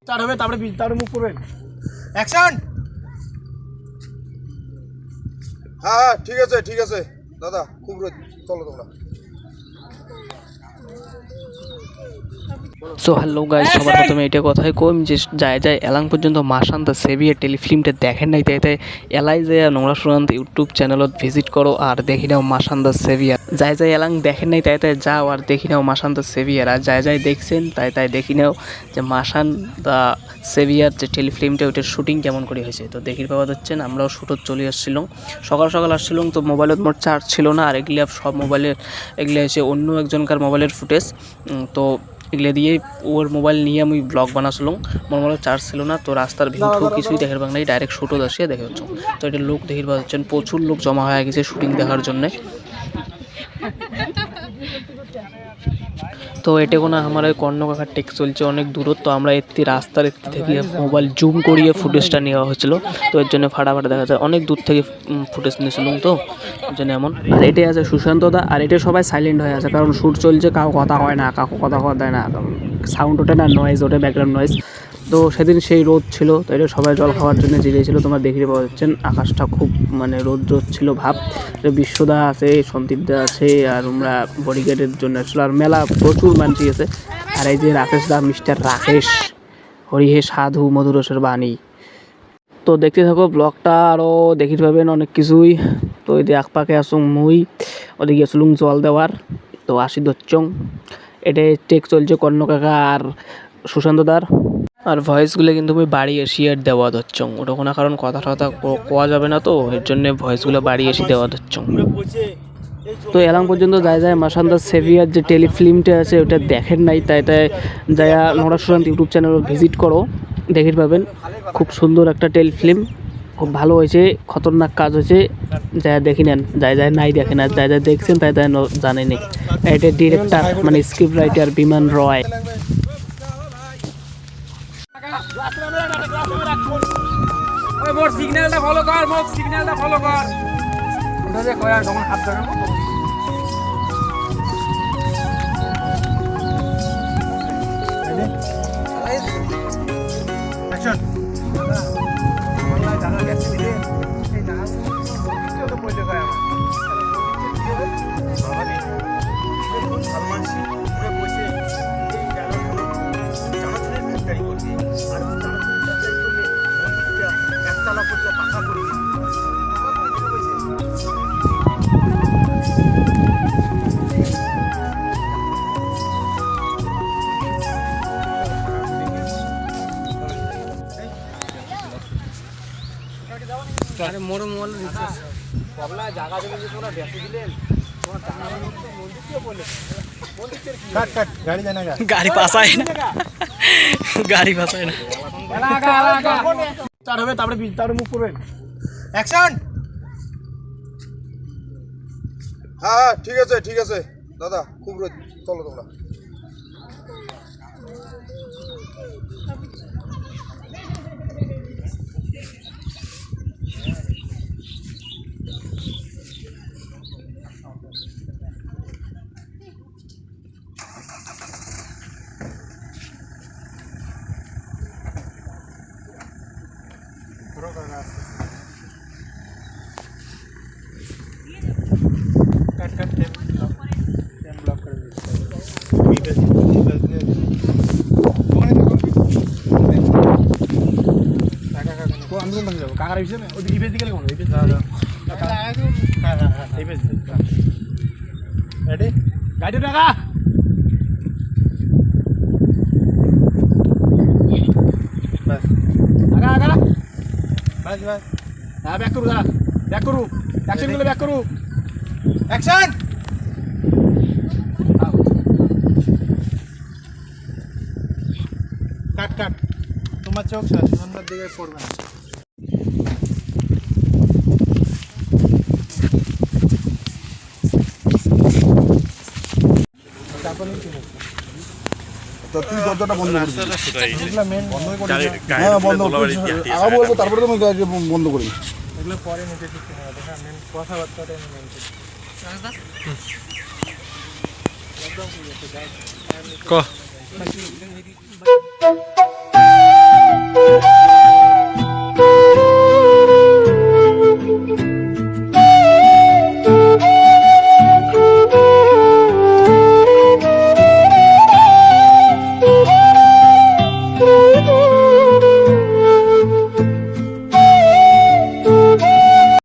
Start হবে, তারপরে move করবেন। অ্যাকশন। হ্যাঁ ঠিক আছে দাদা, খুব চলো তোমরা। সো হ্যালো গাইস, সবার প্রথমে এটা কথাই কম যে যায় এলাং পর্যন্ত মাসান্তা সেভিয়ার টেলিফিল্মটা দেখেন নাই, তাই এলাই যায় নোংরা সুরান্ত ইউটিউব চ্যানেলত ভিজিট করো আর দেখি নাও মাসান্তা সেভিয়ার। যায় এলাং দেখেন নাই তাই যাও আর দেখি নাও মাসান্তা সেভিয়ার। আর যায় দেখছেন তাই দেখি নাও যে মাসান্তা সেভিয়ার যে টেলিফিল্মটা ওইটার শুটিং কেমন করে হয়েছে। তো দেখি পাওয়া যাচ্ছেন, আমরাও শুটত চলে আসছিলাম, সকাল আসছিলাম। তো মোবাইলত মোট চার্জ ছিল না, আর এগুলি সব মোবাইলের এগুলি হচ্ছে অন্য একজনকার মোবাইলের ফুটেজ। তো এগুলো দিয়ে ওর মোবাইল নিয়ে আমি ব্লগ বানাছিলাম, মোবাইলের চার্জ ছিল না। তো রাস্তার ভিউ কিছুই দেখার পাক নাই, ডাইরেক্ট শুটও আসিয়া দেখে হচ্ছে। তো এটা লোক দেখি পাচ্ছেন, প্রচুর লোক জমা হয়ে গেছে শুটিং দেখার জন্যে। তো এটা কোনো আমার কর্ণকাকার টেক চলছে অনেক দূরত্ব, আমরা রাস্তার থেকে মোবাইল জুম করিয়ে ফুটেজটা নেওয়া হয়েছিল। তো এর জন্য ফাটাফাটা দেখা যায়, অনেক দূর থেকে ফুটেজ নিয়েছিলাম। তো এর জন্য এমন। আর এটাই আছে সুশান্ত দা, আর এটা সবাই সাইলেন্ট হয়ে আছে কারণ শ্যুট চলছে, কাউ কথা হয় না, কাউকে কথা দেয় না, সাউন্ড ওঠে না, নয়েজ ওঠে, ব্যাকগ্রাউন্ড নয়েজ। তো সেদিন সেই রোদ ছিল, তো এটা সবাই জল খাওয়ার জন্য জিরিয়েছিল। তোমরা দেখতে পাওয়া যাচ্ছেন আকাশটা খুব মানে রোদ ছিল ভাব। বিশ্বদা আছে, সন্দীপদা আছে, আর আমরা বডিগার্ডের জন্য আসলো। আর মেলা প্রচুর মানুষই আছে। আর এই যে রাকেশ দা, মিস্টার রাকেশ, হরিহে সাধু মধুরসের বাণী। তো দেখতে থাকো ব্লগটা, আরও দেখিতে পাবেন অনেক কিছুই। তো এই যে আকপাকে আসুন মুই, ওদিকে আসলুম জল দেওয়ার। তো আসি দচ্চং, এটাই টেক চলছে কর্ণকাকা আর সুশান্তদার। আর ভয়েসগুলো কিন্তু আমি বাড়ি এসে আর দেওয়া ধরছং, ওটা কোনো কারণ কথা কোয়া যাবে না, তো এর জন্য ভয়েসগুলো বাড়ি এসে দেওয়া ধরছং। তো এলাং পর্যন্ত যায় মাসান্তা সেভিয়ার যে টেলিফিল্মটা আছে ওটা দেখেন নাই, তাই যায় নোংরা সুশান্ত ইউটিউব চ্যানেল ভিজিট করো, দেখতে পাবেন। খুব সুন্দর একটা টেলিফিল্ম, খুব ভালো হয়েছে, খতরনাক কাজ হয়েছে। যা দেখি নেন, যায় নাই দেখেন, আর যা দেখছেন তাই জানেনি। এটা ডিরেক্টর মানে স্ক্রিপ্ট রাইটার বিমান রয়। সিগন্যালটা ফলো কর, ওটা যে কয় আর তখন হাত ধরে অ্যাকশন। জানা গেছে দিলে এই জানা তো পয়সা কয় আমার সালমান সিং পুরো বসে এই জানা ছেলে ফ্যাক্টরি করছে, আর জানা ছেলে ফ্যাক্টরি করলে একতলা করতে পাকা করছে। আরে মোর মোবাইল রিচার্জ পাবলা জায়গা দেবে যে তোরা বেশি দিলেন, তোরা জানা মন্দির কি বলে, মন্দিরের কি কাট গাড়ি যায় না, গাড়ি পাসায় না, আগা স্টার্ট হবে, তারপরে মুভ করবেন। অ্যাকশন। হ্যাঁ ঠিক আছে দাদা, খুব চলো তোমরা। কাট টেম ব্লক করে দিচ্ছি। আন্দোলন বন্ধ যাবো কাকার হিসেবে ওই ইভেজ দিকে কোন ইভেজ হ্যাঁ ইভেজ রেডি গাড়ি টাকা বাস আগা বাস হ্যাঁ ব্যাক করু অ্যাকশন গুলো ব্যাক করু। অ্যাকশন। কাট তোমার চোখ সুন্দর দিকে পড়বে না। তো তুই দরজাটা বন্ধ করে মেন বন্ধ করে হ্যাঁ বন্ধ আগে বলবো, তারপরে তুমি বন্ধ করি। এগুলো পরে নিতে ঠিক হবে, হ্যাঁ মেন কথাবার্তাটা মেন একদম ক